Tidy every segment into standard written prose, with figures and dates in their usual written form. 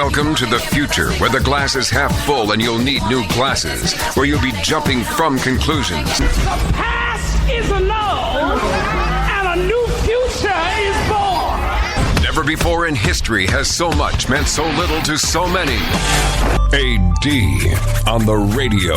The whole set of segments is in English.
Welcome to the future, where the glass is half full and you'll need new glasses, where you'll be jumping from conclusions. The past is annulled, and a new future is born. Never before in history has so much meant so little to so many. AD on the radio.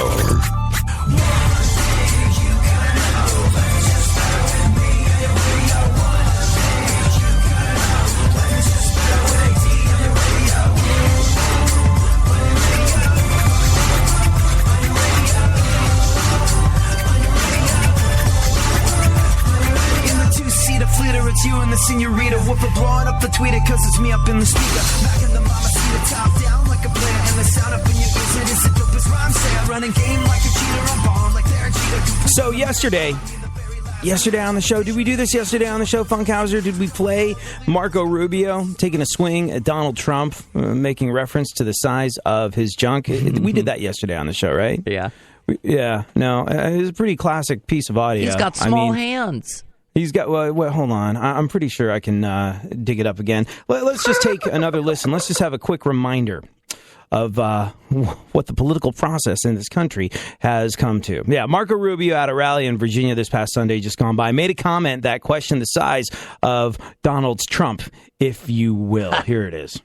It's you and the senorita whooper blowing up the tweeter cause it's me up in the speaker. Back in the mama seat, top down like a player, and the sound up in your ears, it is the dopest rhyme. Say I run a game like a cheater, I'm bomb like they're a cheater. So yesterday on the show, did we do this yesterday on the show, Funkhauser? Did we play Marco Rubio taking a swing at Donald Trump, making reference to the size of his junk? We did that yesterday on the show, right? Yeah. No, it was a pretty classic piece of audio. He's got small hands. He's got, well, hold on. I'm pretty sure I can dig it up again. Let's just take another listen. Let's just have a quick reminder of what the political process in this country has come to. Yeah, Marco Rubio at a rally in Virginia this past Sunday just gone by made a comment that questioned the size of Donald Trump, if you will. Here it is.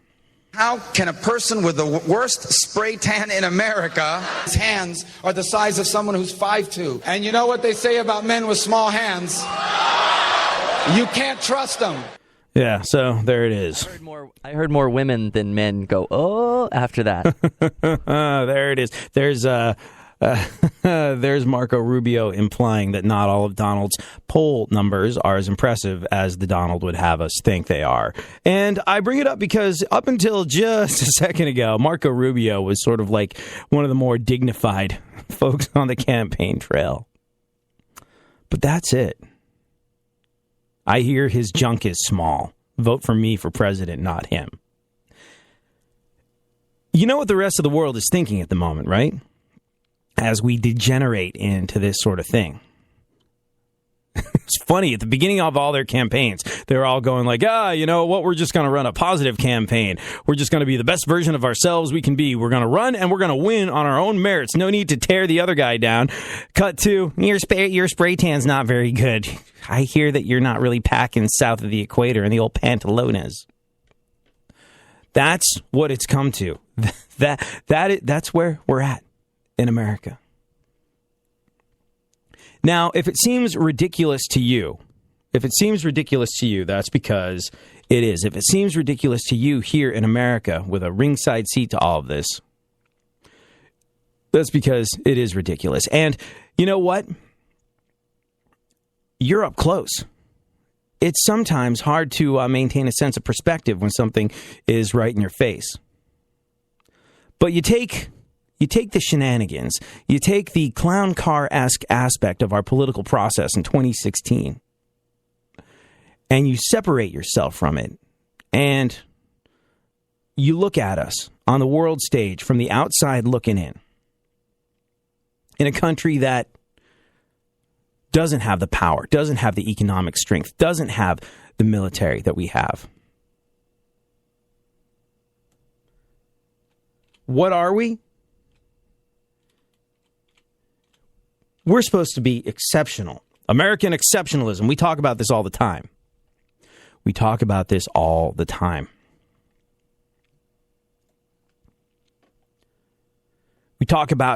How can a person with the worst spray tan in America, his hands are the size of someone who's 5'2"? And you know what they say about men with small hands? You can't trust them. Yeah, so there it is. I heard more women than men go, oh, after that. There it is. There's Marco Rubio implying that not all of Donald's poll numbers are as impressive as the Donald would have us think they are. And I bring it up because up until just a second ago, Marco Rubio was sort of like one of the more dignified folks on the campaign trail. But that's it. I hear his junk is small. Vote for me for president, not him. You know what the rest of the world is thinking at the moment, right? As we degenerate into this sort of thing. It's funny, at the beginning of all their campaigns, they're all going like, you know what, we're just going to run a positive campaign. We're just going to be the best version of ourselves we can be. We're going to run and we're going to win on our own merits. No need to tear the other guy down. Cut to, your spray tan's not very good. I hear that you're not really packing south of the equator in the old pantalones. That's what it's come to. That's where we're at in America. Now, if it seems ridiculous to you, that's because it is. If it seems ridiculous to you here in America with a ringside seat to all of this, that's because it is ridiculous. And you know what? You're up close. It's sometimes hard to maintain a sense of perspective when something is right in your face. But you take the shenanigans, you take the clown car-esque aspect of our political process in 2016, and you separate yourself from it, and you look at us on the world stage from the outside looking in a country that doesn't have the power, doesn't have the economic strength, doesn't have the military that we have. What are we? We're supposed to be exceptional. American exceptionalism. We talk about this all the time. We talk about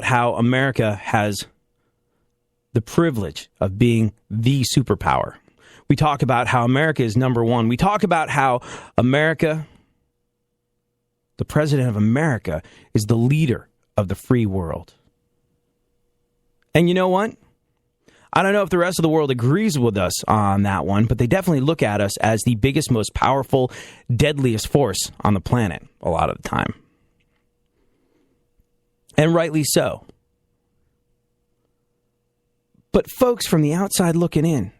how America has the privilege of being the superpower. We talk about how America is number one. We talk about how America, the president of America, is the leader of the free world. And you know what? I don't know if the rest of the world agrees with us on that one, but they definitely look at us as the biggest, most powerful, deadliest force on the planet a lot of the time. And rightly so. But folks from the outside looking in,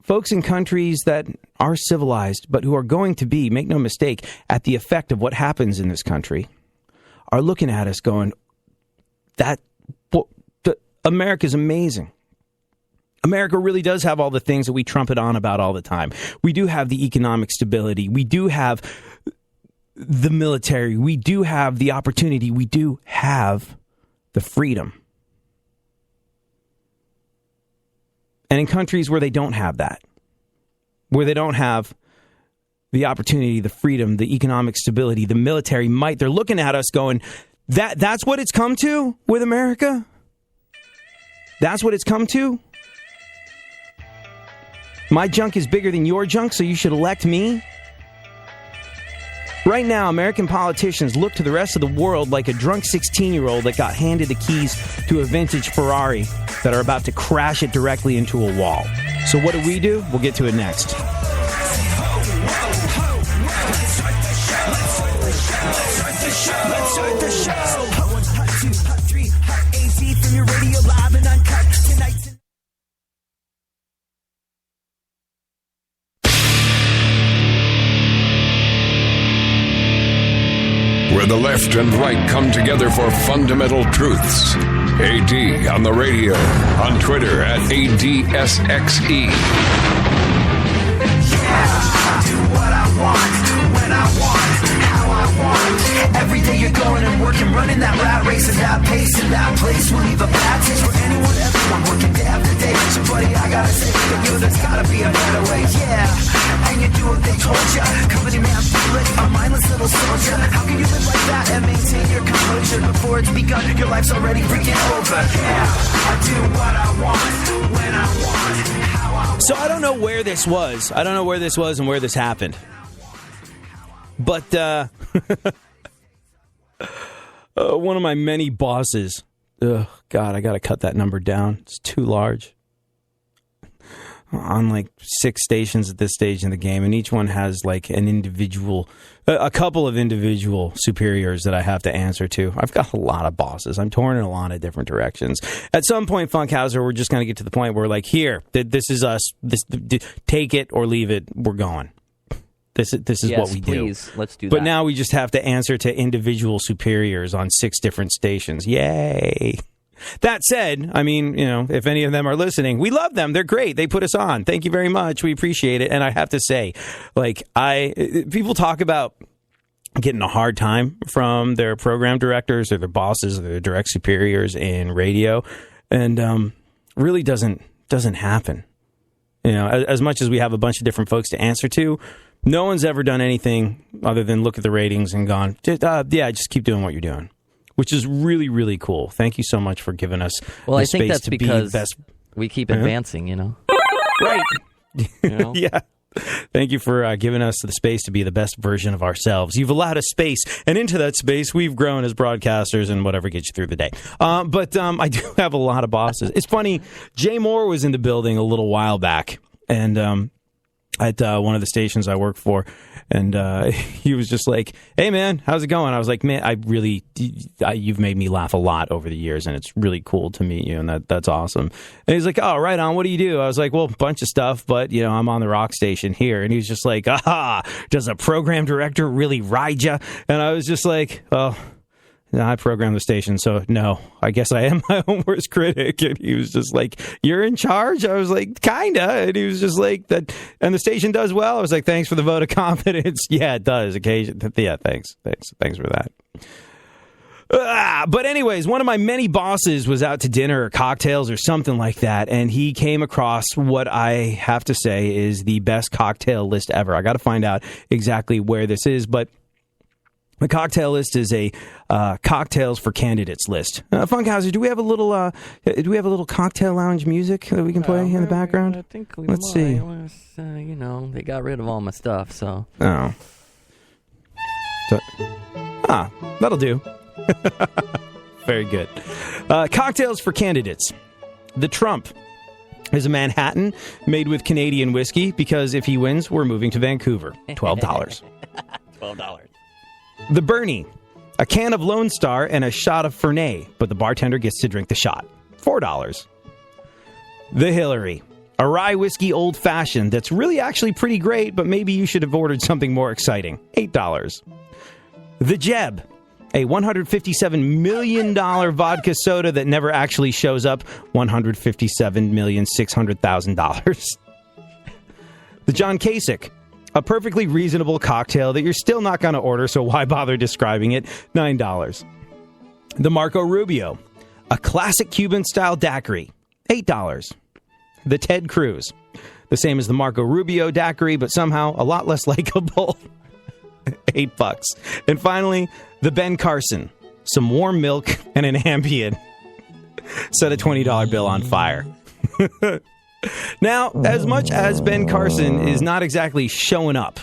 folks in countries that are civilized, but who are going to be, make no mistake, at the effect of what happens in this country, are looking at us going, America's amazing. America really does have all the things that we trumpet on about all the time. We do have the economic stability. We do have the military. We do have the opportunity. We do have the freedom. And in countries where they don't have that, where they don't have the opportunity, the freedom, the economic stability, the military might, they're looking at us going, that's what it's come to with America? That's what it's come to? My junk is bigger than your junk, so you should elect me? Right now, American politicians look to the rest of the world like a drunk 16-year-old that got handed the keys to a vintage Ferrari that are about to crash it directly into a wall. So what do? We'll get to it next. Where the left and right come together for fundamental truths. AD on the radio, on Twitter at ADSXE. I do what I want, when I want, how I want. Every day you're going and working, running that rat race and that pace and that place will leave a bad taste for anyone, everyone working day after day. So buddy, I gotta say to you, there's gotta be a better way, yeah. And you do what they told ya, company man, feel it, a mindless little soldier. How can you live like that and maintain your composure before it's begun? Your life's already freaking over, yeah. I do what I want, when I want, how I want. So I don't know where this was. I don't know where this was and where this happened. But one of my many bosses, God, I got to cut that number down. It's too large. On like 6 stations at this stage in the game, and each one has like an individual, a couple of individual superiors that I have to answer to. I've got a lot of bosses. I'm torn in a lot of different directions. At some point, Funkhauser, we're just going to get to the point where we're like, here, this is us. Take it or leave it. We're going. This is yes, what we please. do. Let's do but that. now we just have to answer to individual superiors on 6 different stations. Yay. That said, I mean, you know, if any of them are listening, we love them. They're great. They put us on. Thank you very much. We appreciate it. And I have to say, like, people talk about getting a hard time from their program directors or their bosses or their direct superiors in radio, and really doesn't happen. You know, as much as we have a bunch of different folks to answer to, no one's ever done anything other than look at the ratings and gone, just keep doing what you're doing. Which is really, really cool. Thank you so much for giving us well, the I think space that's to because be best. We keep advancing, you know. Right. You know? Yeah. Thank you for giving us the space to be the best version of ourselves. You've allowed us space, and into that space, we've grown as broadcasters and whatever gets you through the day. But I do have a lot of bosses. It's funny, Jay Moore was in the building a little while back, and at one of the stations I work for, and he was just like, hey, man, how's it going? I was like, man, you've made me laugh a lot over the years, and it's really cool to meet you, and that's awesome. And he's like, oh, right on, what do you do? I was like, well, a bunch of stuff, but, you know, I'm on the rock station here. And he was just like, does a program director really ride you? And I was just like, well, I program the station, so no, I guess I am my own worst critic. And he was just like, you're in charge? I was like, kinda. And he was just like, that, and the station does well? I was like, thanks for the vote of confidence. Yeah, it does. Occasionally. Yeah, thanks for that. But anyways, one of my many bosses was out to dinner or cocktails or something like that, and he came across what I have to say is the best cocktail list ever. I got to find out exactly where this is, but the cocktail list is a cocktails for candidates list. Funkhauser, do we have a little cocktail lounge music that we can play in the background? I think we Let's see. You know, they got rid of all my stuff, so. Oh. That'll do. Very good. Cocktails for candidates. The Trump is a Manhattan made with Canadian whiskey because if he wins, we're moving to Vancouver. $12. $12. The Bernie, a can of Lone Star and a shot of Fernet, but the bartender gets to drink the shot. $4. The Hillary, a rye whiskey old-fashioned that's really actually pretty great, but maybe you should have ordered something more exciting. $8. The Jeb, a $157 million vodka soda that never actually shows up. $157,600,000. The John Kasich, A perfectly reasonable cocktail that you're still not going to order, so why bother describing it? $9. The Marco Rubio, a classic Cuban-style daiquiri, $8. The Ted Cruz, the same as the Marco Rubio daiquiri, but somehow a lot less likable, $8. And finally, the Ben Carson, some warm milk and an Ambien. Set a $20 bill on fire. Now, as much as Ben Carson is not exactly showing up,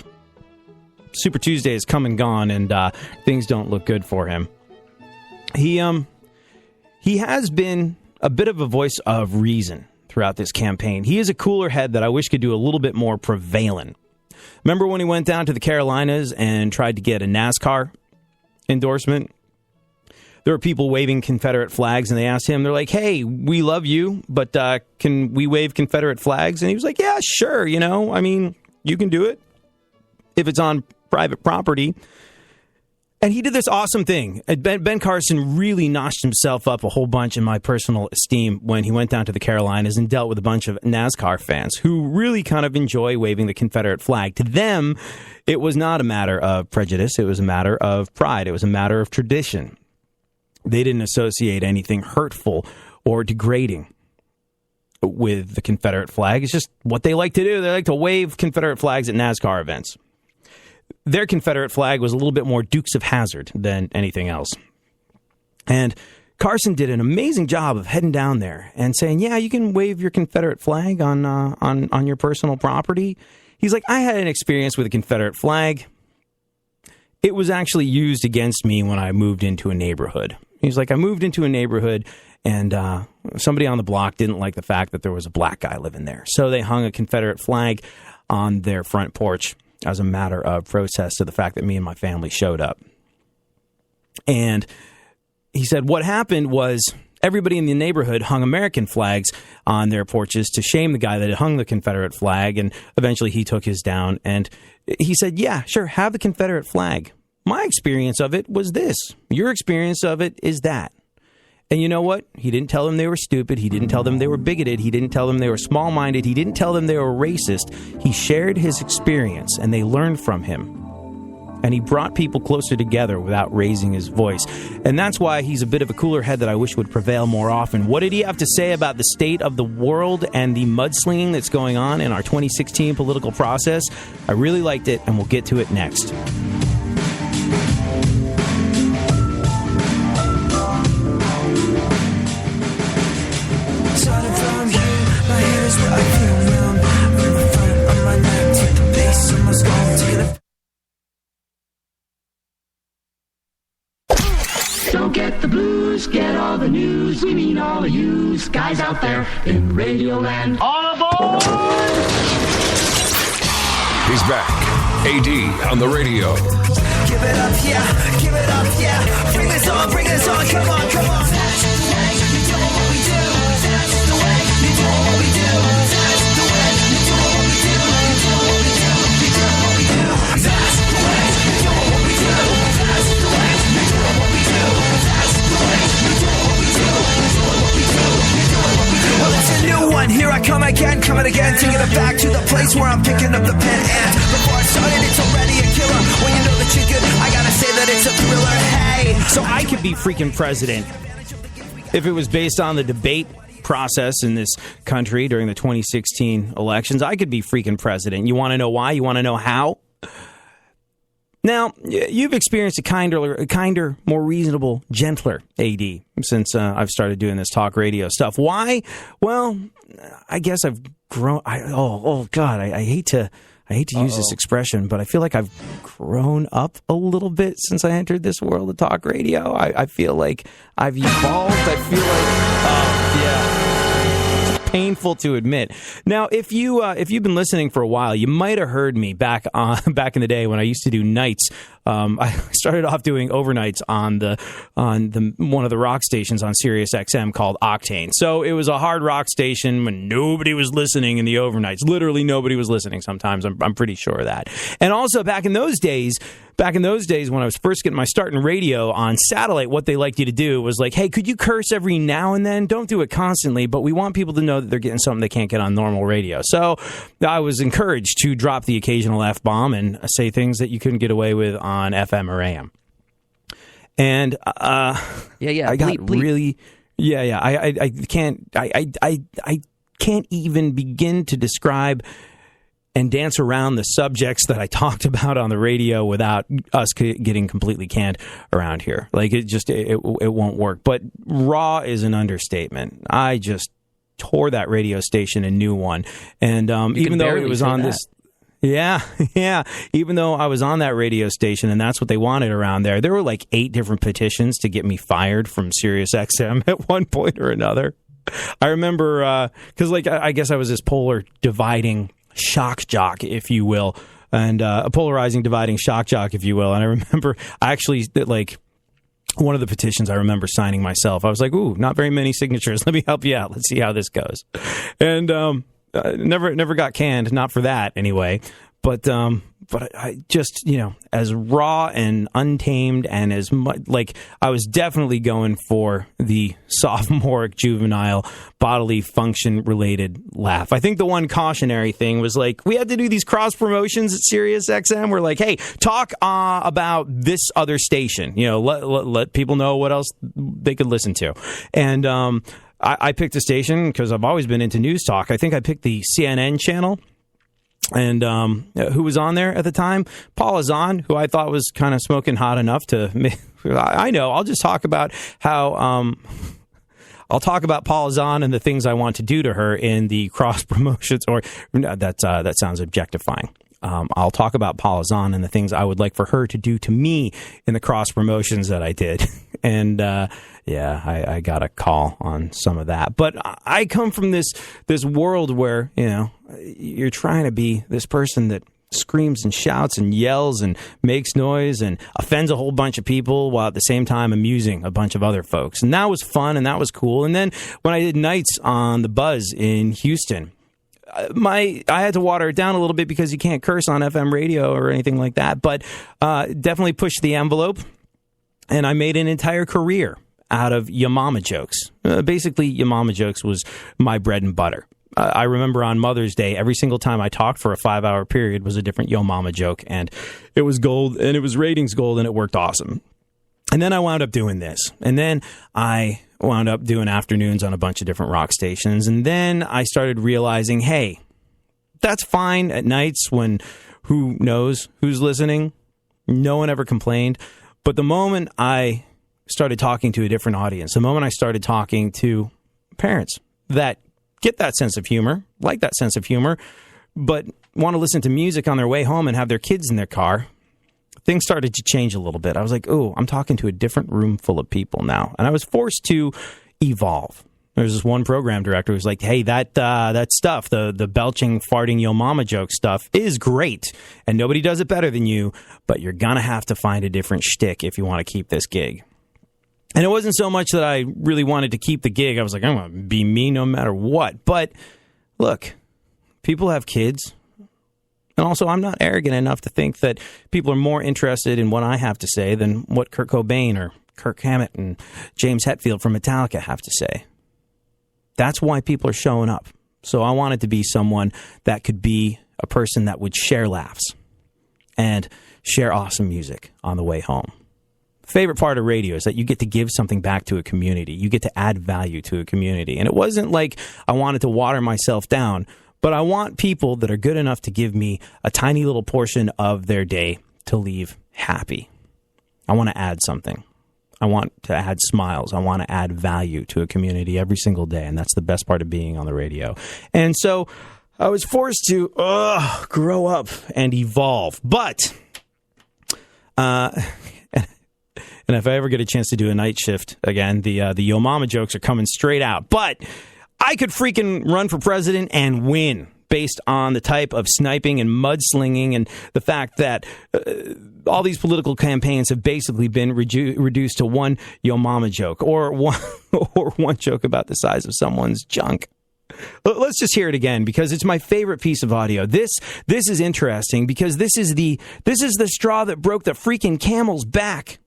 Super Tuesday is come and gone, and things don't look good for him. He has been a bit of a voice of reason throughout this campaign. He is a cooler head that I wish could do a little bit more prevalent. Remember when he went down to the Carolinas and tried to get a NASCAR endorsement? There were people waving Confederate flags, and they asked him, they're like, hey, we love you, but can we wave Confederate flags? And he was like, yeah, sure, you can do it if it's on private property. And he did this awesome thing. Ben Carson really notched himself up a whole bunch in my personal esteem when he went down to the Carolinas and dealt with a bunch of NASCAR fans who really kind of enjoy waving the Confederate flag. To them, it was not a matter of prejudice. It was a matter of pride. It was a matter of tradition. They didn't associate anything hurtful or degrading with the Confederate flag. It's just what they like to do. They like to wave Confederate flags at NASCAR events. Their Confederate flag was a little bit more Dukes of Hazzard than anything else. And Carson did an amazing job of heading down there and saying, yeah, you can wave your Confederate flag on your personal property. He's like, I had an experience with a Confederate flag. It was actually used against me when I moved into a neighborhood. He's like, I moved into a neighborhood, and somebody on the block didn't like the fact that there was a black guy living there. So they hung a Confederate flag on their front porch as a matter of protest to the fact that me and my family showed up. And he said what happened was everybody in the neighborhood hung American flags on their porches to shame the guy that had hung the Confederate flag, and eventually he took his down. And he said, yeah, sure, have the Confederate flag. My experience of it was this. Your experience of it is that. And you know what? He didn't tell them they were stupid. He didn't tell them they were bigoted. He didn't tell them they were small-minded. He didn't tell them they were racist. He shared his experience, and they learned from him. And he brought people closer together without raising his voice. And that's why he's a bit of a cooler head that I wish would prevail more often. What did he have to say about the state of the world and the mudslinging that's going on in our 2016 political process? I really liked it, and we'll get to it next. Don't get the blues, get all the news. We mean all of you guys out there in Radio Land. All aboard! He's back. AD on the radio. Give it up, yeah. Give it up, yeah. Bring this on, come on, come on. That's the way you do what we do. That's the way you do what we do. That's the way you do what we do. You do what we do. You do what we do. That's the way you do what we do. That's the way you do what we do. That's the way you do what we do. You do what we do. You do what we do. Well, it's a new one. Here I come again, coming again, taking it back to the place where I'm picking up the pen. And before I started, it's already a killer. When you know that you're good, I gotta say that it's a thriller. Hey, so I could be freaking president if it was based on the debate process in this country during the 2016 elections. I could be freaking president. You want to know why? You want to know how? Now, you've experienced a kinder, more reasonable, gentler AD since I've started doing this talk radio stuff. Why? Well, I guess I've grown. God, I hate to use this expression, but I feel like I've grown up a little bit since I entered this world of talk radio. I feel like I've evolved. I feel like, it's painful to admit. Now, if you've been listening for a while, you might have heard me back in the day when I used to do nights I started off doing overnights on the one of the rock stations on Sirius XM called Octane. So it was a hard rock station when nobody was listening in the overnights. Literally nobody was listening sometimes. I'm pretty sure of that. And also back in those days when I was first getting my start in radio on satellite, what they liked you to do was like, hey, could you curse every now and then? Don't do it constantly, but we want people to know that they're getting something they can't get on normal radio. So I was encouraged to drop the occasional F-bomb and say things that you couldn't get away with on FM or AM. And I got really... Yeah. I can't even begin to describe and dance around the subjects that I talked about on the radio without us getting completely canned around here. Like it won't work. But raw is an understatement. I just tore that radio station a new one. And even though it was on this... Yeah. Even though I was on that radio station and that's what they wanted around there, there were like 8 different petitions to get me fired from Sirius XM at one point or another. I remember, because I guess I was this polar dividing shock jock, if you will, and a polarizing dividing shock jock, if you will. And I remember one of the petitions I remember signing myself. I was like, ooh, not very many signatures. Let me help you out. Let's see how this goes. And never got canned, not for that anyway. But I just, as raw and untamed and as much, I was definitely going for the sophomoric, juvenile, bodily function related laugh. I think the one cautionary thing was we had to do these cross promotions at Sirius XM. We're like, hey, talk about this other station. Let people know what else they could listen to. And I picked a station because I've always been into news talk. I think I picked the CNN channel. And who was on there at the time? Paula Zahn, who I thought was kind of smoking hot enough to... I know, I'll just talk about how... I'll talk about Paula Zahn and the things I want to do to her in the cross promotions, or that sounds objectifying. I'll talk about Paula Zahn and the things I would like for her to do to me in the cross promotions that I did. And I got a call on some of that. But I come from this world where, you're trying to be this person that screams and shouts and yells and makes noise and offends a whole bunch of people while at the same time amusing a bunch of other folks. And that was fun and that was cool. And then when I did nights on the Buzz in Houston, I had to water it down a little bit because you can't curse on FM radio or anything like that, but definitely pushed the envelope, and I made an entire career out of Your Mama jokes. Basically, Your Mama jokes was my bread and butter. I remember on Mother's Day, every single time I talked for a 5-hour period was a different Yo Mama joke, and it was gold, and it was ratings gold, and it worked awesome. And then I wound up doing this, and then I wound up doing afternoons on a bunch of different rock stations, and then I started realizing, hey, that's fine at nights when who knows who's listening. No one ever complained. But the moment I started talking to a different audience, the moment I started talking to parents that get that sense of humor, like that sense of humor, but want to listen to music on their way home and have their kids in their car, things started to change a little bit. I was like, oh, I'm talking to a different room full of people now. And I was forced to evolve. There's this one program director who's like, hey, that stuff, the belching, farting, Yo Mama joke stuff is great. And nobody does it better than you, but you're going to have to find a different shtick if you want to keep this gig. And it wasn't so much that I really wanted to keep the gig. I was like, I'm going to be me no matter what. But look, people have kids. And also, I'm not arrogant enough to think that people are more interested in what I have to say than what Kurt Cobain or Kirk Hammett and James Hetfield from Metallica have to say. That's why people are showing up. So I wanted to be someone that could be a person that would share laughs and share awesome music on the way home. Favorite part of radio is that you get to give something back to a community. You get to add value to a community. And it wasn't like I wanted to water myself down, but I want people that are good enough to give me a tiny little portion of their day to leave happy. I want to add something. I want to add smiles. I want to add value to a community every single day. And that's the best part of being on the radio. And so I was forced to grow up and evolve. But, and if I ever get a chance to do a night shift again, the Yo Mama jokes are coming straight out. But I could freaking run for president and win. based on the type of sniping and mudslinging and the fact that all these political campaigns have basically been reduced to one yo mama joke or one joke about the size of someone's junk. Let's just hear it again because it's my favorite piece of audio. This is interesting because this is the straw that broke the freaking camel's back.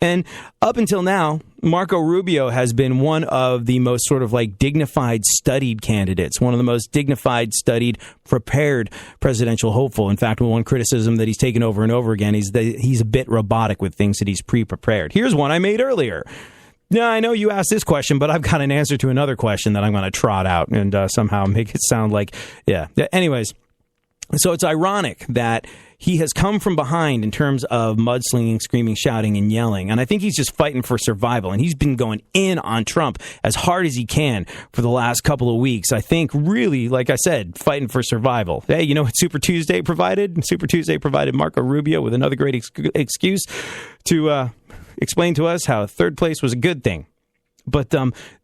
And up until now, Marco Rubio has been one of the most sort of like dignified, studied candidates, one of the most dignified, studied, prepared presidential hopeful. In fact, one criticism that he's taken over and over again is that he's a bit robotic with things that he's pre-prepared. Here's one I made earlier. Now, I know you asked this question, but I've got an answer to another question that I'm going to trot out and somehow make it sound like, yeah. Anyways, so it's ironic that he has come from behind in terms of mudslinging, screaming, shouting, and yelling. And I think he's just fighting for survival. And he's been going in on Trump as hard as he can for the last couple of weeks. I think really, like I said, fighting for survival. Hey, you know what Super Tuesday provided? Super Tuesday provided Marco Rubio with another great excuse to explain to us how third place was a good thing. But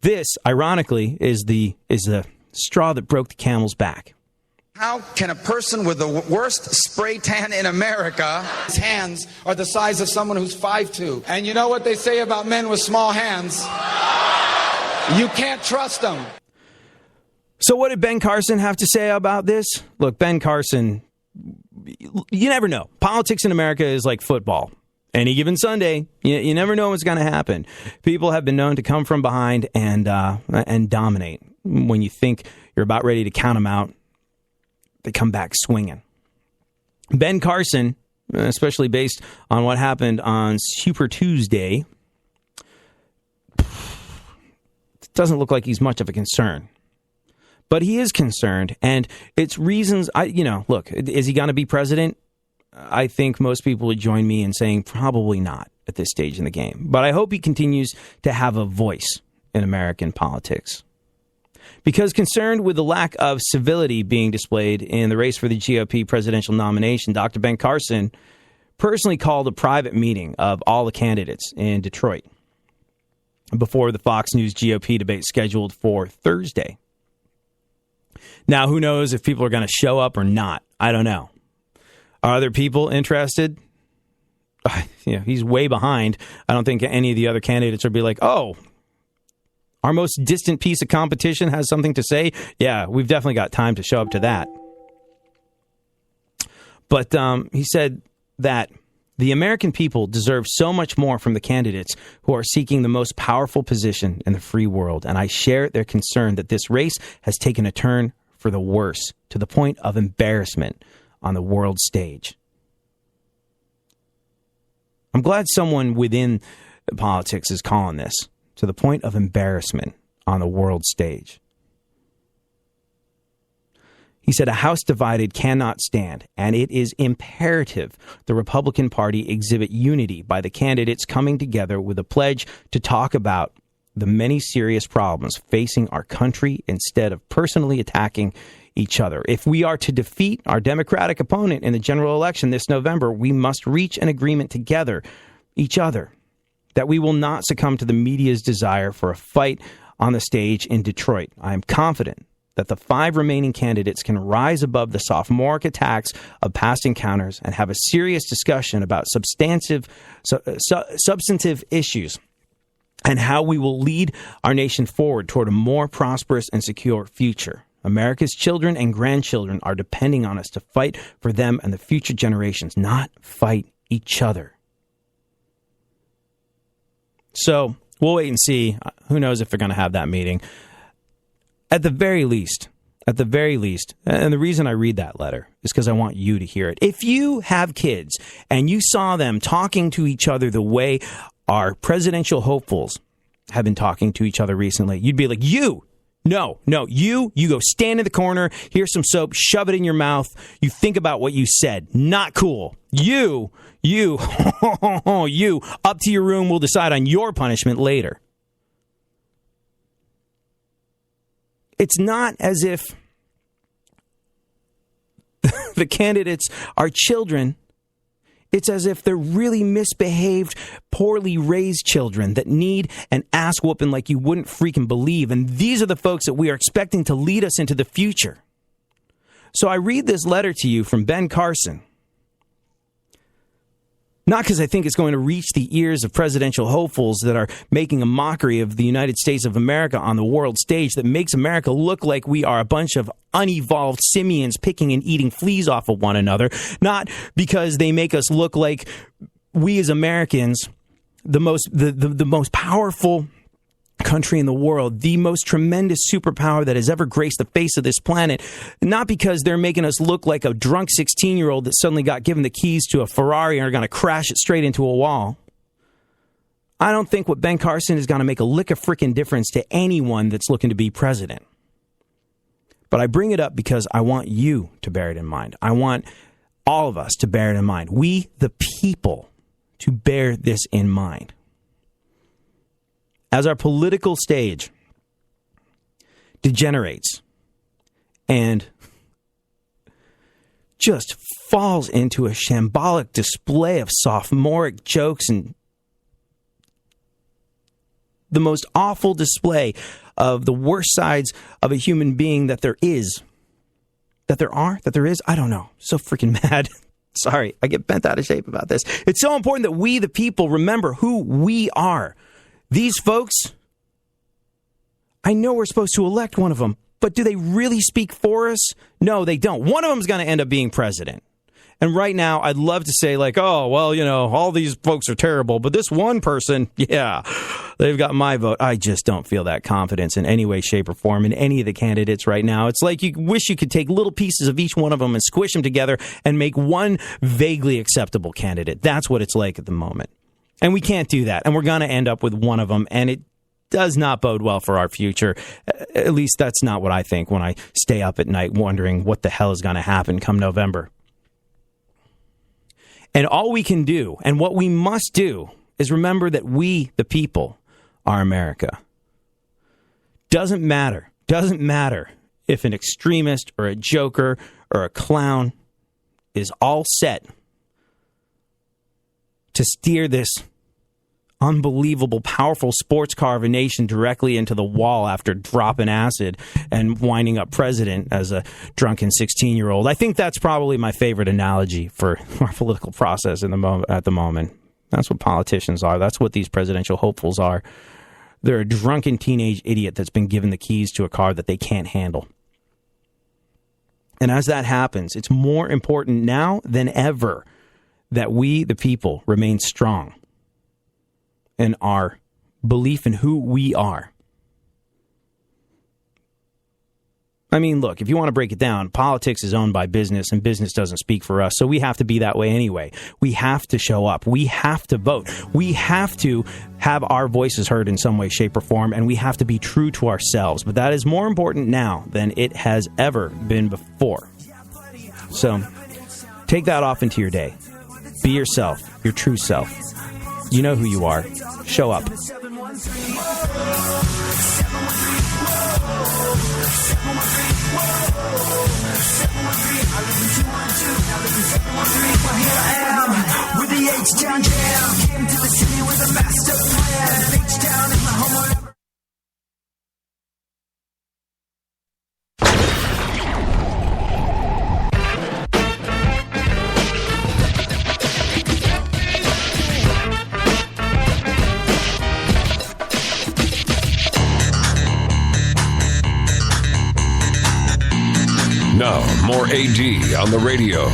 this, ironically, is the straw that broke the camel's back. How can a person with the worst spray tan in America, his hands are the size of someone who's 5'2"? And you know what they say about men with small hands? You can't trust them. So what did Ben Carson have to say about this? Look, Ben Carson, you never know. Politics in America is like football. Any given Sunday, you never know what's going to happen. People have been known to come from behind and dominate. When you think you're about ready to count them out, they come back swinging. Ben Carson, especially based on what happened on Super Tuesday, doesn't look like he's much of a concern. But he is concerned, and it's reasons, look, is he going to be president? I think most people would join me in saying probably not at this stage in the game. But I hope he continues to have a voice in American politics. Because concerned with the lack of civility being displayed in the race for the GOP presidential nomination, Dr. Ben Carson personally called a private meeting of all the candidates in Detroit before the Fox News GOP debate scheduled for Thursday. Now, who knows if people are going to show up or not? I don't know. Are other people interested? He's way behind. I don't think any of the other candidates would be like, oh, our most distant piece of competition has something to say. Yeah, we've definitely got time to show up to that. But he said that the American people deserve so much more from the candidates who are seeking the most powerful position in the free world. And I share their concern that this race has taken a turn for the worse, to the point of embarrassment on the world stage. I'm glad someone within politics is calling this to the point of embarrassment on the world stage. He said, a house divided cannot stand, and it is imperative the Republican Party exhibit unity by the candidates coming together with a pledge to talk about the many serious problems facing our country instead of personally attacking each other. If we are to defeat our Democratic opponent in the general election this November, we must reach an agreement together, each other, that we will not succumb to the media's desire for a fight on the stage in Detroit. I am confident that the 5 remaining candidates can rise above the sophomoric attacks of past encounters and have a serious discussion about substantive issues and how we will lead our nation forward toward a more prosperous and secure future. America's children and grandchildren are depending on us to fight for them and the future generations, not fight each other. So we'll wait and see. Who knows if they're going to have that meeting. At the very least, and the reason I read that letter is because I want you to hear it. If you have kids and you saw them talking to each other the way our presidential hopefuls have been talking to each other recently, you'd be like, you go stand in the corner, here's some soap, shove it in your mouth. You think about what you said. Not cool. You, up to your room. We'll decide on your punishment later. It's not as if the candidates are children. It's as if they're really misbehaved, poorly raised children that need an ass whooping like you wouldn't freaking believe. And these are the folks that we are expecting to lead us into the future. So I read this letter to you from Ben Carson. Not because I think it's going to reach the ears of presidential hopefuls that are making a mockery of the United States of America on the world stage that makes America look like we are a bunch of unevolved simians picking and eating fleas off of one another. Not because they make us look like we as Americans, the most powerful country in the world, the most tremendous superpower that has ever graced the face of this planet, not because they're making us look like a drunk 16-year-old that suddenly got given the keys to a Ferrari and are going to crash it straight into a wall. I don't think what Ben Carson is going to make a lick of frickin' difference to anyone that's looking to be president. But I bring it up because I want you to bear it in mind. I want all of us to bear it in mind. We, the people, to bear this in mind. As our political stage degenerates and just falls into a shambolic display of sophomoric jokes and the most awful display of the worst sides of a human being that there is, that there is, I don't know. So freaking mad. Sorry, I get bent out of shape about this. It's so important that we, the people, remember who we are. These folks, I know we're supposed to elect one of them, but do they really speak for us? No, they don't. One of them is going to end up being president. And right now, I'd love to say like, oh, well, you know, all these folks are terrible, but this one person, yeah, they've got my vote. I just don't feel that confidence in any way, shape, or form in any of the candidates right now. It's like you wish you could take little pieces of each one of them and squish them together and make one vaguely acceptable candidate. That's what it's like at the moment. And we can't do that. And we're going to end up with one of them. And it does not bode well for our future. At least that's not what I think when I stay up at night wondering what the hell is going to happen come November. And all we can do, and what we must do, is remember that we, the people, are America. Doesn't matter if an extremist or a joker or a clown is all set to steer this unbelievable, powerful sports car of a nation directly into the wall after dropping acid and winding up president as a drunken 16-year-old. I think that's probably my favorite analogy for our political process at the moment. That's what politicians are. That's what these presidential hopefuls are. They're a drunken teenage idiot that's been given the keys to a car that they can't handle. And as that happens, it's more important now than ever that we, the people, remain strong in our belief in who we are. I mean, look, if you want to break it down, politics is owned by business and business doesn't speak for us. So we have to be that way anyway. We have to show up. We have to vote. We have to have our voices heard in some way, shape, or form, and we have to be true to ourselves. But that is more important now than it has ever been before. So take that off into your day. Be yourself, your true self. You know who you are. Show up. With the H-Town Jam, came to the city with a master plan. H-Town is my home. Now, more AD on the radio.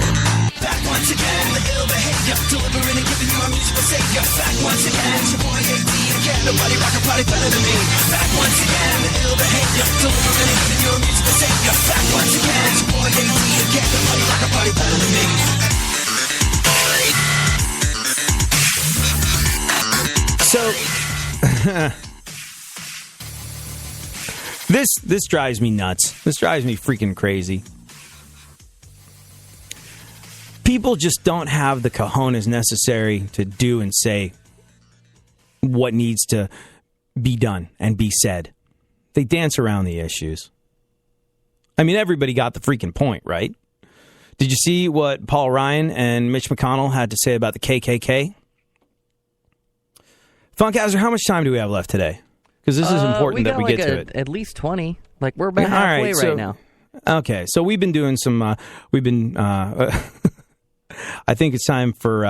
Back once again, the ill behavior, delivering and giving you a musical savior. Back once again, it's your boy AD again. Nobody rock a party better than me. Back once again, the ill behavior, delivering and giving you a musical savior. Back once again, it's your boy AD again. Nobody rock a party better than me. So, this drives me nuts. This drives me freaking crazy. People just don't have the cojones necessary to do and say what needs to be done and be said. They dance around the issues. I mean, everybody got the freaking point, right? Did you see what Paul Ryan and Mitch McConnell had to say about the KKK? Funkhauser, how much time do we have left today? Because this is important that we get to it. At least 20. Like, we're about halfway right now. Okay, so we've been doing some. I think it's time for.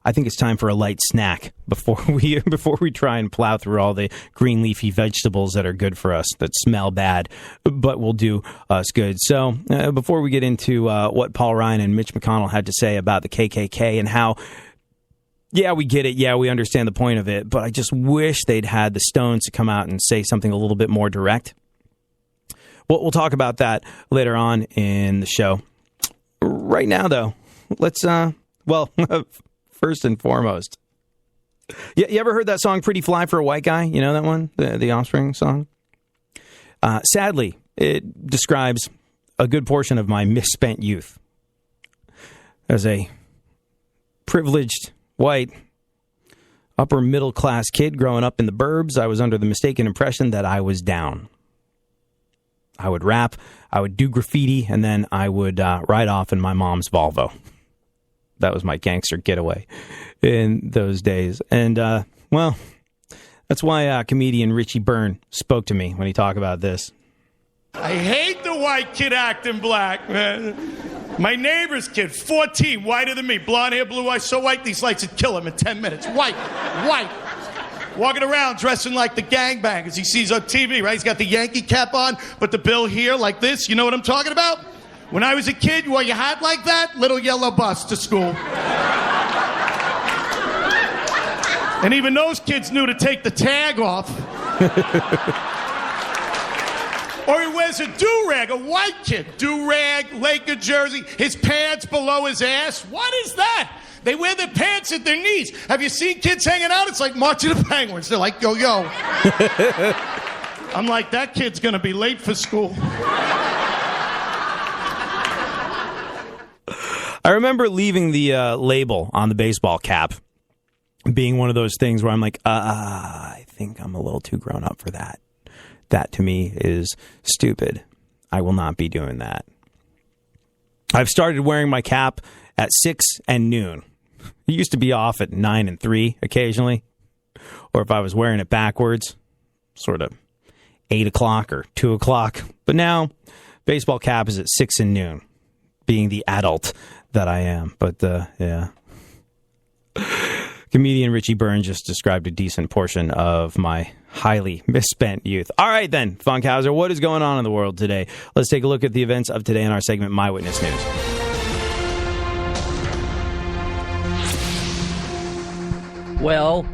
I think it's time for a light snack before we try and plow through all the green leafy vegetables that are good for us, that smell bad, but will do us good. So before we get into what Paul Ryan and Mitch McConnell had to say about the KKK and how, yeah, we get it, yeah, we understand the point of it, but I just wish they'd had the stones to come out and say something a little bit more direct. We'll talk about that later on in the show. Right now, though, let's, first and foremost, you ever heard that song, Pretty Fly for a White Guy? You know that one? The Offspring song? Sadly, it describes a good portion of my misspent youth. As a privileged, white, upper middle class kid growing up in the burbs, I was under the mistaken impression that I was down. I would rap, I would do graffiti, and then I would ride off in my mom's Volvo. That was my gangster getaway in those days. And, that's why comedian Richie Byrne spoke to me when he talked about this. I hate the white kid acting black, man. My neighbor's kid, 14, whiter than me, blonde hair, blue eyes, so white these lights would kill him in 10 minutes. White. Walking around dressing like the gangbangers he sees on TV, right? He's got the Yankee cap on, but the bill here like this. You know what I'm talking about? When I was a kid, you wore your hat like that, little yellow bus to school. And even those kids knew to take the tag off. Or he wears a do-rag, a white kid. Do-rag, Laker jersey, his pants below his ass. What is that? They wear their pants at their knees. Have you seen kids hanging out? It's like marching the Penguins. They're like, yo. I'm like, that kid's going to be late for school. I remember leaving the label on the baseball cap being one of those things where I'm like, I think I'm a little too grown up for that. That to me is stupid. I will not be doing that. I've started wearing my cap at 6 and noon. It used to be off at 9 and 3 occasionally. Or if I was wearing it backwards, sort of 8 o'clock or 2 o'clock. But now, baseball cap is at 6 and noon, being the adult that I am. But, yeah. Comedian Richie Byrne just described a decent portion of my highly misspent youth. All right, then, Funkhauser, what is going on in the world today? Let's take a look at the events of today in our segment, My Witness News. Well,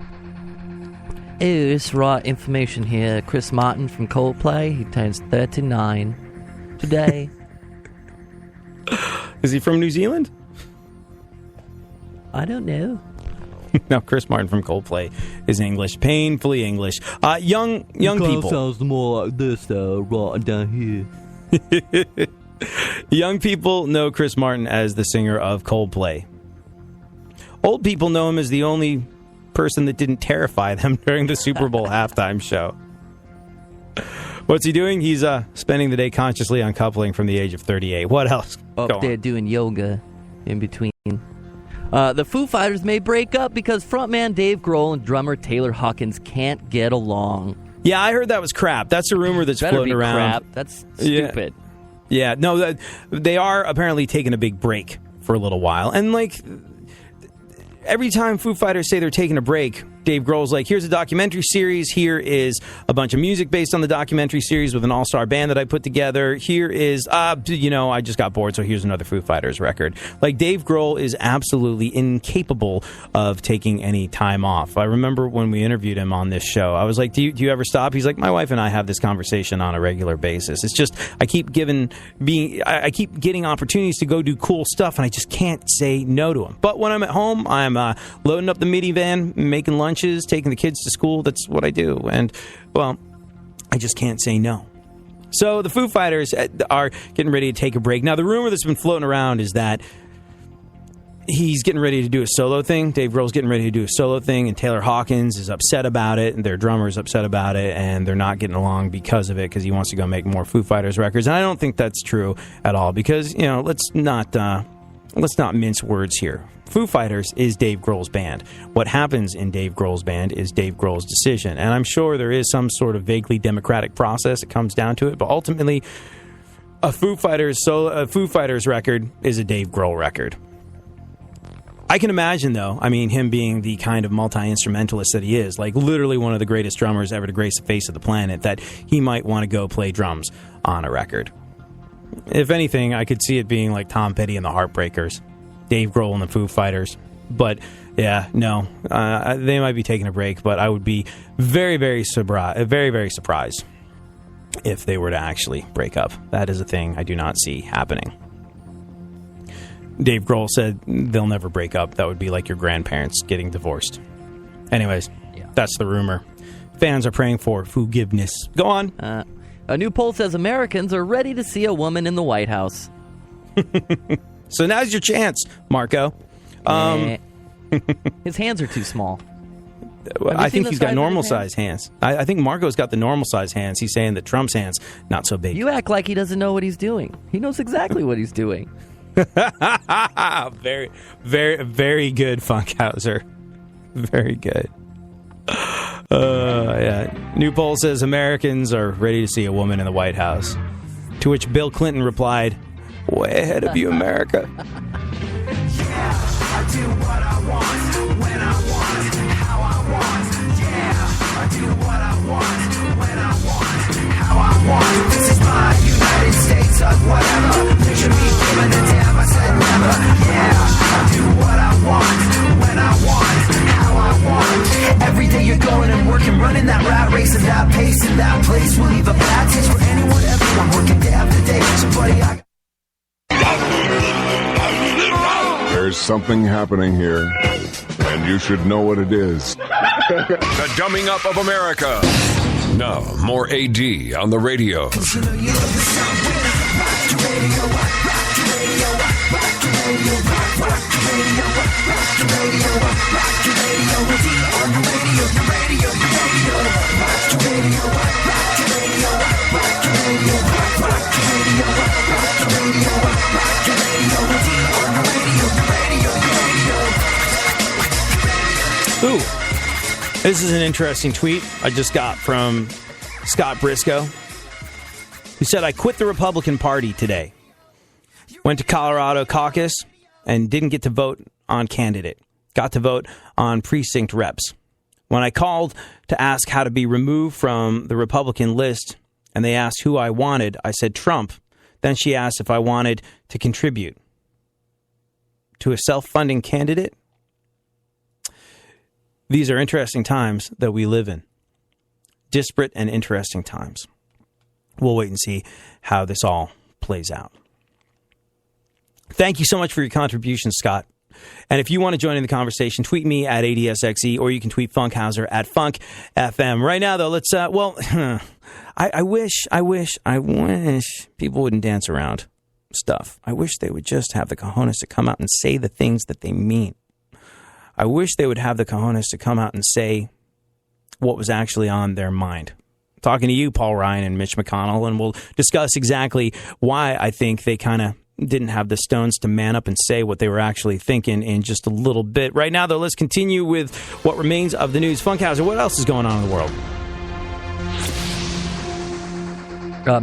here's raw information here. Chris Martin from Coldplay, he turns 39 today. Is he from New Zealand? I don't know. No, Chris Martin from Coldplay is English, painfully English. Young people. Sounds more like this, right down here. Young people know Chris Martin as the singer of Coldplay. Old people know him as the only person that didn't terrify them during the Super Bowl halftime show. What's he doing? He's spending the day consciously uncoupling from the age of 38. What else? Up there doing yoga in between. The Foo Fighters may break up because frontman Dave Grohl and drummer Taylor Hawkins can't get along. Yeah, I heard that was crap. That's a rumor that's floating around. Crap. That's stupid. Yeah, no, they are apparently taking a big break for a little while. And, like, every time Foo Fighters say they're taking a break, Dave Grohl's like, here's a documentary series. Here is a bunch of music based on the documentary series with an all-star band that I put together. Here is, I just got bored, so here's another Foo Fighters record. Like, Dave Grohl is absolutely incapable of taking any time off. I remember when we interviewed him on this show, I was like, do you ever stop? He's like, my wife and I have this conversation on a regular basis. It's just, I keep getting opportunities to go do cool stuff, and I just can't say no to them. But when I'm at home, I'm loading up the minivan, making lunches, taking the kids to school. That's what I do. And, well, I just can't say no. So the Foo Fighters are getting ready to take a break. Now, the rumor that's been floating around is that he's getting ready to do a solo thing. Dave Grohl's getting ready to do a solo thing, and Taylor Hawkins is upset about it, and their drummer's upset about it, and they're not getting along because of it, because he wants to go make more Foo Fighters records. And I don't think that's true at all, because, let's not mince words here. Foo Fighters is Dave Grohl's band. What happens in Dave Grohl's band is Dave Grohl's decision. And I'm sure there is some sort of vaguely democratic process that comes down to it, but ultimately, A Foo Fighters record is a Dave Grohl record. I can imagine, though, him being the kind of multi-instrumentalist that he is, like literally one of the greatest drummers ever to grace the face of the planet, that he might want to go play drums on a record. If anything, I could see it being like Tom Petty and the Heartbreakers, Dave Grohl and the Foo Fighters. But, yeah, no, they might be taking a break, but I would be very, very surprised if they were to actually break up. That is a thing I do not see happening. Dave Grohl said they'll never break up. That would be like your grandparents getting divorced. Anyways, That's the rumor. Fans are praying for forgiveness. Go on. A new poll says Americans are ready to see a woman in the White House. So now's your chance, Marco. His hands are too small. I think he's got normal-sized hands. I think Marco's got the normal-sized hands. He's saying that Trump's hands, not so big. You act like he doesn't know what he's doing. He knows exactly what he's doing. Very, very, very good, Funkhauser. Very good. New poll says Americans are ready to see a woman in the White House. To which Bill Clinton replied, "Way ahead of you, America." Yeah, I do what I want, when I want, how I want. Yeah, I do what I want, when I want, how I want. This is my United States of whatever. Picture me giving a damn, I said never. Yeah, I do what I want, when I want, how I want. Every day you're going and working, running that rat race and that pace in that place will leave a bad taste for anyone, everyone working day after day. So buddy, There's something happening here, and you should know what it is. The dumbing up of America. Now, more AD on the radio. Ooh, this is an interesting tweet I just got from Scott Brisco, who said, "I quit the Republican Party today. Went to Colorado caucus and didn't get to vote on candidate. Got to vote on precinct reps. When I called to ask how to be removed from the Republican list and they asked who I wanted, I said Trump. Then she asked if I wanted to contribute to a self-funding candidate. These are interesting times that we live in. Disparate and interesting times. We'll wait and see how this all plays out." Thank you so much for your contribution, Scott. And if you want to join in the conversation, tweet me at ADSXE, or you can tweet Funkhauser at FunkFM. Right now, though, let's, I wish people wouldn't dance around stuff. I wish they would just have the cojones to come out and say the things that they mean. I wish they would have the cojones to come out and say what was actually on their mind. I'm talking to you, Paul Ryan and Mitch McConnell, and we'll discuss exactly why I think they kind of didn't have the stones to man up and say what they were actually thinking in just a little bit. Right now, though, let's continue with what remains of the news. Funkhauser, what else is going on in the world?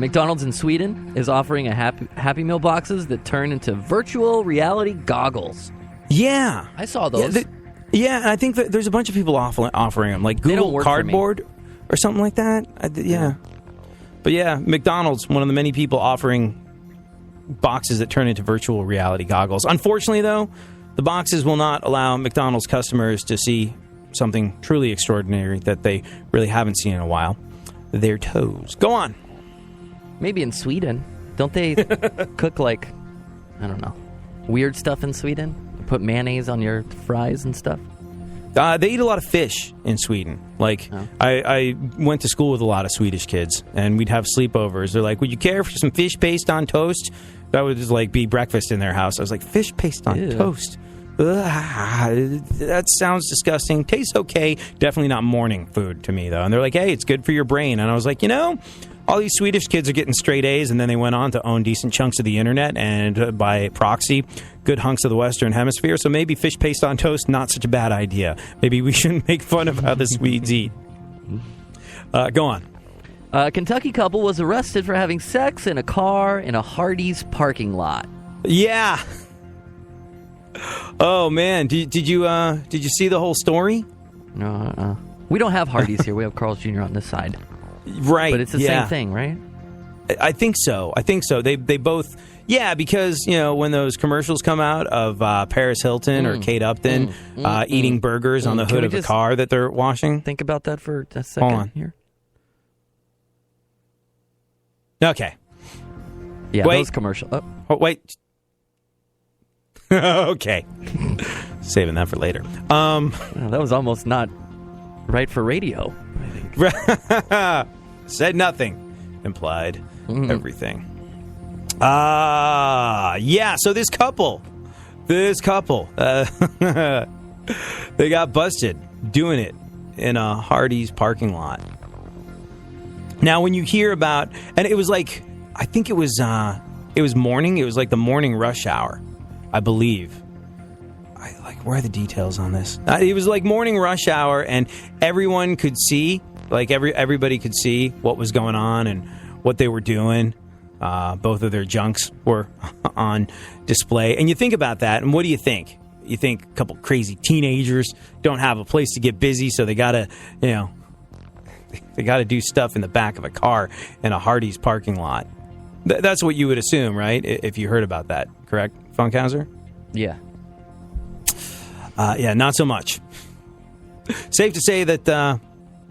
McDonald's in Sweden is offering a Happy Meal boxes that turn into virtual reality goggles. Yeah. I saw those. Yeah, and I think that there's a bunch of people offering them, like Google Cardboard or something like that. Yeah. But yeah, McDonald's, one of the many people offering boxes that turn into virtual reality goggles. Unfortunately, though, the boxes will not allow McDonald's customers to see something truly extraordinary that they really haven't seen in a while. Their toes. Go on. Maybe in Sweden. Don't they cook like, I don't know, weird stuff in Sweden? Put mayonnaise on your fries and stuff? They eat a lot of fish in Sweden. Like, I went to school with a lot of Swedish kids, and we'd have sleepovers. They're like, "Would you care for some fish paste on toast?" That would just like be breakfast in their house. I was like, "Fish paste on toast? Ugh, that sounds disgusting. Tastes okay. Definitely not morning food to me, though." And they're like, "Hey, it's good for your brain." And I was like, all these Swedish kids are getting straight A's, and then they went on to own decent chunks of the internet and, by proxy, good hunks of the Western Hemisphere. So maybe fish paste on toast, not such a bad idea. Maybe we shouldn't make fun of how the Swedes eat. Go on. A Kentucky couple was arrested for having sex in a car in a Hardee's parking lot. Yeah. Oh man, did you see the whole story? No, we don't have Hardee's here. We have Carl's Jr. on this side. Right, but it's the same thing, right? I think so. They both, because when those commercials come out of Paris Hilton or Kate Upton eating burgers on the hood of a car that they're washing. Think about that for a second. Hold on. Here. Okay. Yeah, those commercials. Oh, wait. Okay. Saving that for later. That was almost not right for radio, I think. Said nothing. Implied everything. So this couple, they got busted doing it in a Hardee's parking lot. Now, when you hear about, and it was like, I think it was morning. It was like the morning rush hour, I believe. Where are the details on this? It was like morning rush hour, and everyone could see, everybody could see what was going on and what they were doing. Both of their junks were on display. And you think about that, and what do you think? You think a couple crazy teenagers don't have a place to get busy, so they gotta, they gotta do stuff in the back of a car in a Hardee's parking lot. That's what you would assume, right? If you heard about that, correct, Funkhauser? Yeah. Not so much. Safe to say that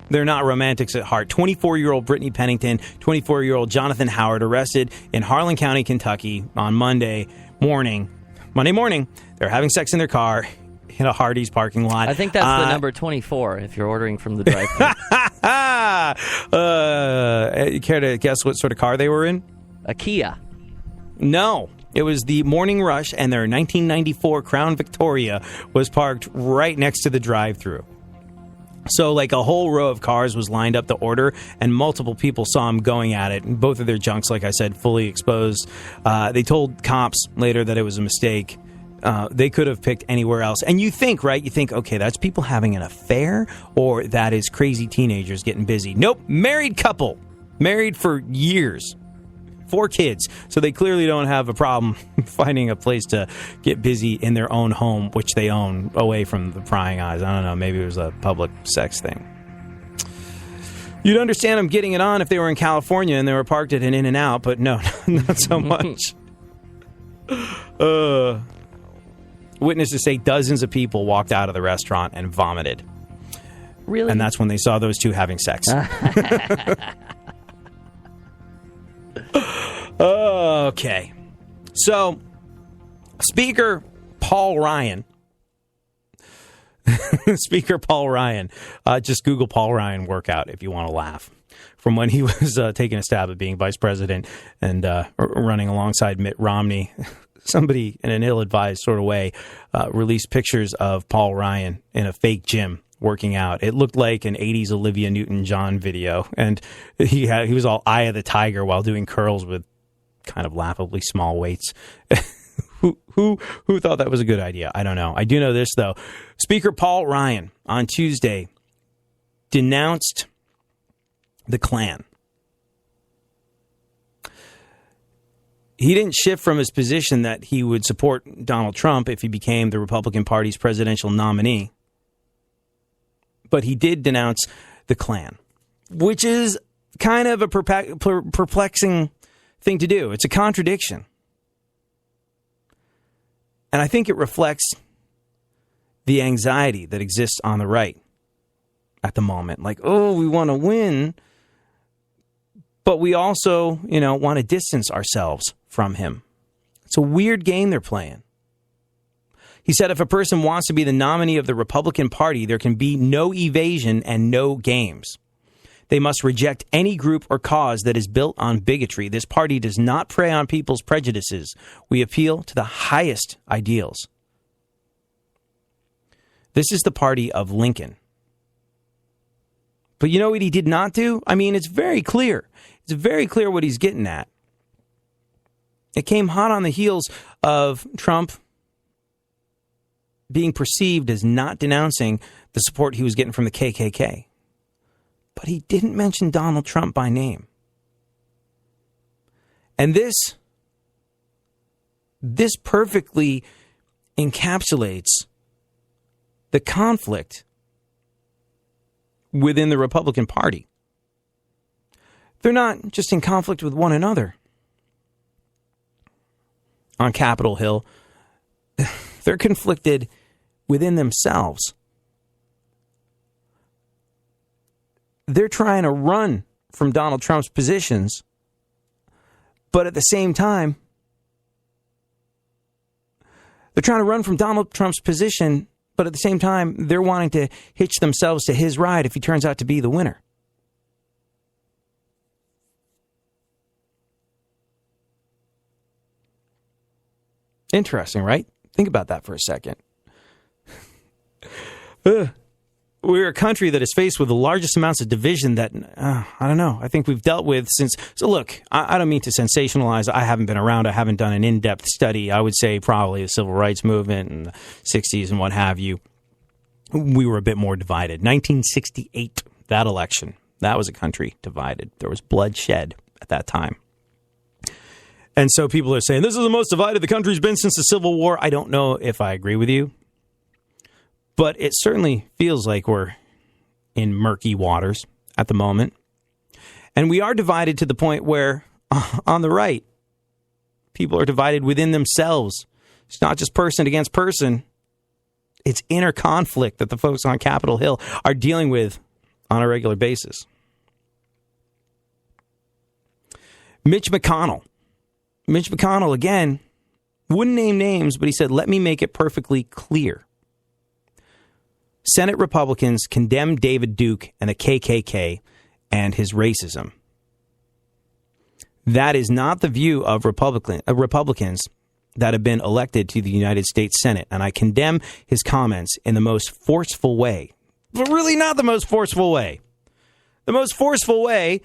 they're not romantics at heart. 24-year-old Brittany Pennington, 24-year-old Jonathan Howard arrested in Harlan County, Kentucky on Monday morning. They're having sex in their car in a Hardee's parking lot. I think that's the number 24 if you're ordering from the drive-thru. You care to guess what sort of car they were in? A Kia. No. It was the morning rush, and their 1994 Crown Victoria was parked right next to the drive-thru. So, a whole row of cars was lined up to order, and multiple people saw them going at it. And both of their junks, like I said, fully exposed. They told cops later that it was a mistake. They could have picked anywhere else. And you think, right? You think, okay, that's people having an affair, or that is crazy teenagers getting busy. Nope, married couple. Married for years. 4 kids. So they clearly don't have a problem finding a place to get busy in their own home, which they own, away from the prying eyes. I don't know. Maybe it was a public sex thing. You'd understand them getting it on if they were in California and they were parked at an In-N-Out, but no, not so much. Witnesses say dozens of people walked out of the restaurant and vomited. Really? And that's when they saw those two having sex. Okay. So, Speaker Paul Ryan. Just Google Paul Ryan workout if you want to laugh. From when he was taking a stab at being vice president and running alongside Mitt Romney, somebody in an ill-advised sort of way released pictures of Paul Ryan in a fake gym working out. It looked like an 80s Olivia Newton-John video, and he was all Eye of the Tiger while doing curls with kind of laughably small weights. Who thought that was a good idea? I don't know. I do know this, though. Speaker Paul Ryan on Tuesday denounced the Klan. He didn't shift from his position that he would support Donald Trump if he became the Republican Party's presidential nominee. But he did denounce the Klan, which is kind of a perplexing thing to do. It's a contradiction. And I think it reflects the anxiety that exists on the right at the moment. Like, oh, we want to win, but we also, want to distance ourselves from him. It's a weird game they're playing. He said if a person wants to be the nominee of the Republican Party, there can be no evasion and no games. They must reject any group or cause that is built on bigotry. This party does not prey on people's prejudices. We appeal to the highest ideals. This is the party of Lincoln. But you know what he did not do? I mean, it's very clear. It's very clear what he's getting at. It came hot on the heels of Trump being perceived as not denouncing the support he was getting from the KKK. But he didn't mention Donald Trump by name. And this perfectly encapsulates the conflict within the Republican Party. They're not just in conflict with one another on Capitol Hill. They're conflicted within themselves. They're trying to run from Donald Trump's positions, but at the same time, they're trying to run from Donald Trump's position, but at the same time, they're wanting to hitch themselves to his ride if he turns out to be the winner. Interesting, right? Think about that for a second. We're a country that is faced with the largest amounts of division that, I don't know, I think we've dealt with since. So look, I don't mean to sensationalize. I haven't been around. I haven't done an in-depth study. I would say probably the civil rights movement in the 60s and what have you. We were a bit more divided. 1968, that election, that was a country divided. There was bloodshed at that time. And so people are saying, this is the most divided the country's been since the Civil War. I don't know if I agree with you. But it certainly feels like we're in murky waters at the moment. And we are divided to the point where, on the right, people are divided within themselves. It's not just person against person. It's inner conflict that the folks on Capitol Hill are dealing with on a regular basis. Mitch McConnell. Mitch McConnell, again, wouldn't name names, but he said, let me make it perfectly clear. Senate Republicans condemned David Duke and the KKK and his racism. That is not the view of Republicans that have been elected to the United States Senate, and I condemn his comments in the most forceful way. But really not the most forceful way. The most forceful way,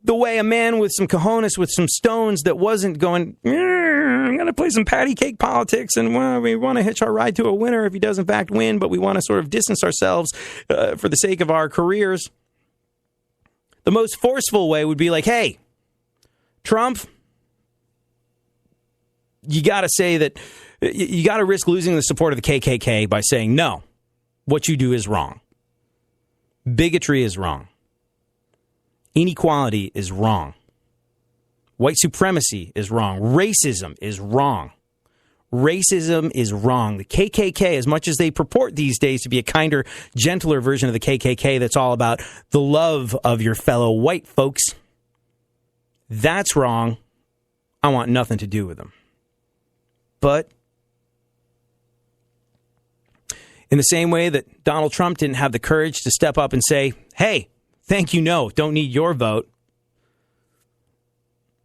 the way a man with some cojones, with some stones that wasn't going, I'm going to play some patty cake politics, and we want to hitch our ride to a winner if he does in fact win, but we want to sort of distance ourselves for the sake of our careers. The most forceful way would be like, hey, Trump, you got to say that you got to risk losing the support of the KKK by saying, no, what you do is wrong. Bigotry is wrong. Inequality is wrong. White supremacy is wrong. Racism is wrong. Racism is wrong. The KKK, as much as they purport these days to be a kinder, gentler version of the KKK that's all about the love of your fellow white folks, that's wrong. I want nothing to do with them. But in the same way that Donald Trump didn't have the courage to step up and say, hey, thank you, no, don't need your vote,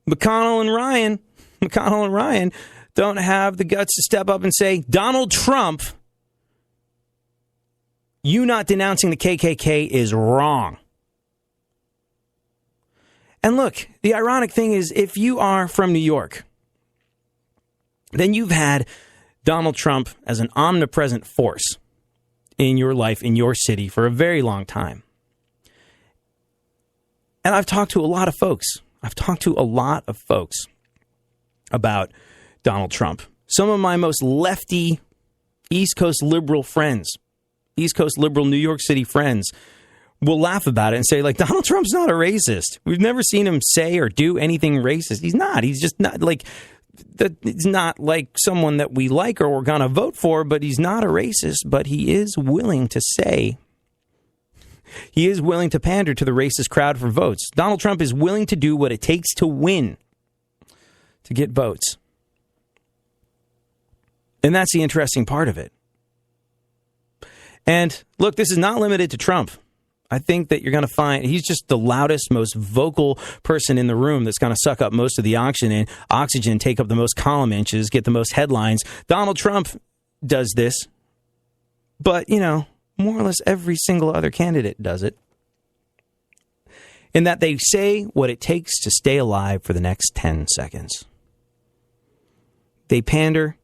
McConnell and Ryan don't have the guts to step up and say, Donald Trump, you not denouncing the KKK is wrong. And look, the ironic thing is, if you are from New York, then you've had Donald Trump as an omnipresent force in your life, in your city, for a very long time. And I've talked to a lot of folks. About Donald Trump. Some of my most lefty East Coast liberal friends, East Coast liberal New York City friends, will laugh about it and say, like, Donald Trump's not a racist. We've never seen him say or do anything racist. He's not. He's just not like, he's not like someone that we like or we're going to vote for, but he's not a racist. But he is willing to say, he is willing to pander to the racist crowd for votes. Donald Trump is willing to do what it takes to win, to get votes. And that's the interesting part of it. And look, this is not limited to Trump. I think that you're going to find he's just the loudest, most vocal person in the room that's going to suck up most of the oxygen, take up the most column inches, get the most headlines. Donald Trump does this. But, more or less every single other candidate does it. In that they say what it takes to stay alive for the next 10 seconds. They pander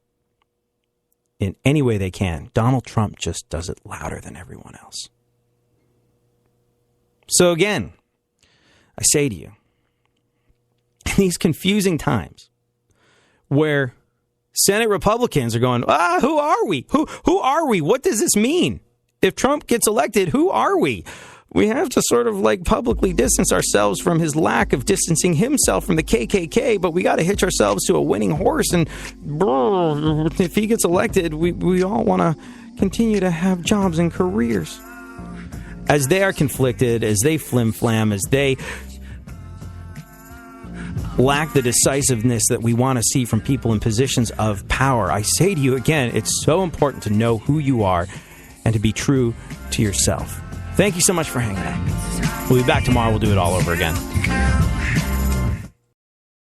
in any way they can. Donald Trump just does it louder than everyone else. So again, I say to you, in these confusing times where Senate Republicans are going, who are we? Who are we? What does this mean? If Trump gets elected, who are we? We have to sort of like publicly distance ourselves from his lack of distancing himself from the KKK, but we got to hitch ourselves to a winning horse. And if he gets elected, we all want to continue to have jobs and careers. As they are conflicted, as they flim-flam, as they lack the decisiveness that we want to see from people in positions of power, I say to you again, it's so important to know who you are and to be true to yourself. Thank you so much for hanging out. We'll be back tomorrow. We'll do it all over again.